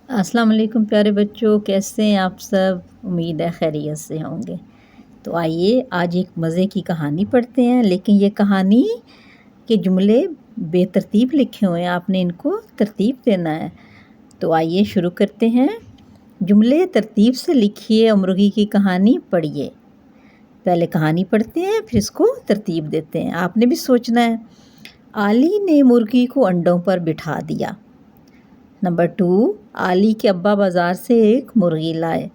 अस्सलाम वालेकुम प्यारे बच्चों, कैसे हैं आप सब। उम्मीद है खैरियत से होंगे। तो आइए आज एक मज़े की कहानी पढ़ते हैं, लेकिन ये कहानी के जुमले बेतरतीब लिखे हुए हैं, आपने इनको तरतीब देना है। तो आइए शुरू करते हैं। जुमले तरतीब से लिखिए और मुर्गी की कहानी पढ़िए। पहले कहानी पढ़ते हैं, फिर इसको तरतीब देते हैं। आपने भी सोचना है। आली ने मुर्गी को अंडों पर बिठा दिया। नंबर 2, आली के अब्बा बाज़ार से एक मुर्गी लाए।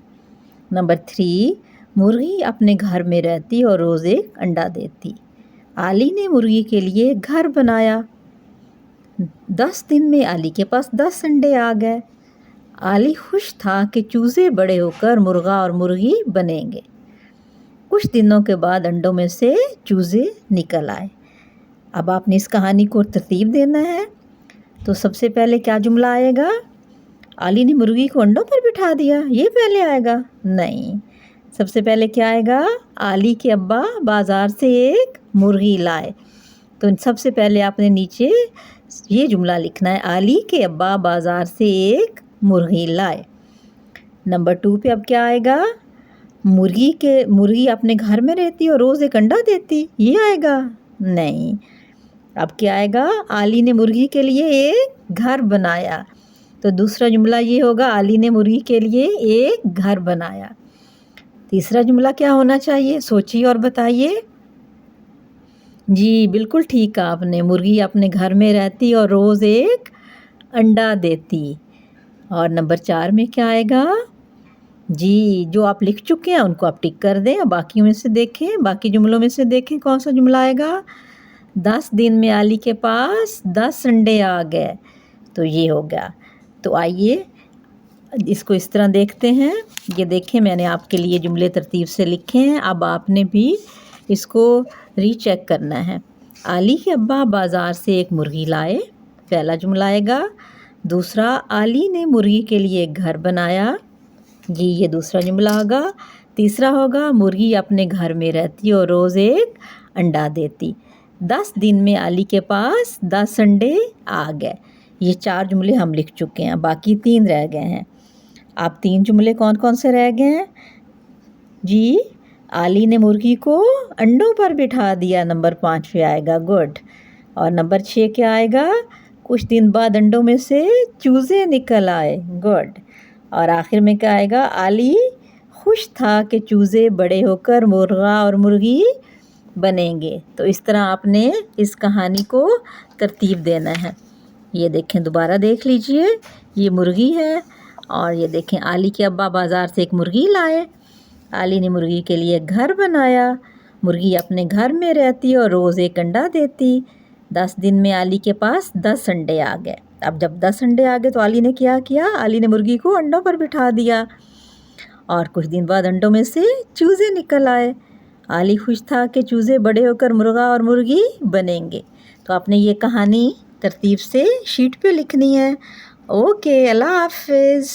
नंबर 3, मुर्गी अपने घर में रहती और रोज़ एक अंडा देती। आली ने मुर्गी के लिए घर बनाया। 10 दिन में आली के पास 10 अंडे आ गए। आली खुश था कि चूज़े बड़े होकर मुर्गा और मुर्गी बनेंगे। कुछ दिनों के बाद अंडों में से चूज़े निकल आए। अब आपने इस कहानी को तरतीब देना है। तो सबसे पहले क्या जुमला आएगा? आली ने मुर्गी को अंडों पर बिठा दिया, ये पहले आएगा? नहीं, सबसे पहले क्या आएगा? आली के अब्बा बाज़ार से एक मुर्गी लाए। तो सबसे पहले आपने नीचे ये जुमला लिखना है, आली के अब्बा बाज़ार से एक मुर्गी लाए। नंबर 2 पे अब क्या आएगा? मुर्गी अपने घर में रहती और रोज़ एक अंडा देती, ये आएगा? नहीं, अब क्या आएगा? आली ने मुर्गी के लिए एक घर बनाया। तो दूसरा जुमला ये होगा, आली ने मुर्गी के लिए एक घर बनाया। तीसरा जुमला क्या होना चाहिए? सोचिए और बताइए। जी बिल्कुल ठीक कहा आपने, मुर्गी अपने घर में रहती और रोज़ एक अंडा देती। और नंबर 4 में क्या आएगा? जी, जो आप लिख चुके हैं उनको आप टिक कर दें और बाकी में से देखें, बाकी जुमलों में से देखें कौन सा जुमला आएगा। 10 दिन में आली के पास 10 अंडे आ गए, तो ये हो गया। तो आइए इसको इस तरह देखते हैं। ये देखें, मैंने आपके लिए जुमले तरतीब से लिखे हैं। अब आपने भी इसको रीचेक करना है। आली के अब्बा बाज़ार से एक मुर्गी लाए, पहला जुमला आएगा। दूसरा, आली ने मुर्गी के लिए एक घर बनाया, जी ये दूसरा जुमला होगा। तीसरा होगा, मुर्गी अपने घर में रहती और रोज़ एक अंडा देती। 10 दिन में आली के पास 10 अंडे आ गए। ये 4 जुमले हम लिख चुके हैं, बाकी 3 रह गए हैं। आप 3 जुमले कौन कौन से रह गए हैं? जी, आली ने मुर्गी को अंडों पर बिठा दिया, नंबर 5 पे आएगा, गुड। और नंबर 6 क्या आएगा? कुछ दिन बाद अंडों में से चूज़े निकल आए, गुड। और आखिर में क्या आएगा? आली खुश था कि चूज़े बड़े होकर मुर्गा और मुर्गी बनेंगे। तो इस तरह आपने इस कहानी को तरतीब देना है। ये देखें, दोबारा देख लीजिए। ये मुर्गी है और ये देखें, आली के अब्बा बाज़ार से एक मुर्गी लाए। आली ने मुर्गी के लिए घर बनाया। मुर्गी अपने घर में रहती और रोज़ एक अंडा देती। 10 दिन में आली के पास 10 अंडे आ गए। अब जब 10 अंडे आ गए तो आली ने क्या किया? आली ने मुर्गी को अंडों पर बिठा दिया और कुछ दिन बाद अंडों में से चूज़े निकल आए। आली खुश था कि चूज़े बड़े होकर मुर्गा और मुर्गी बनेंगे। तो आपने ये कहानी तरतीब से शीट पे लिखनी है। ओके, अल्लाह हाफ़िज़।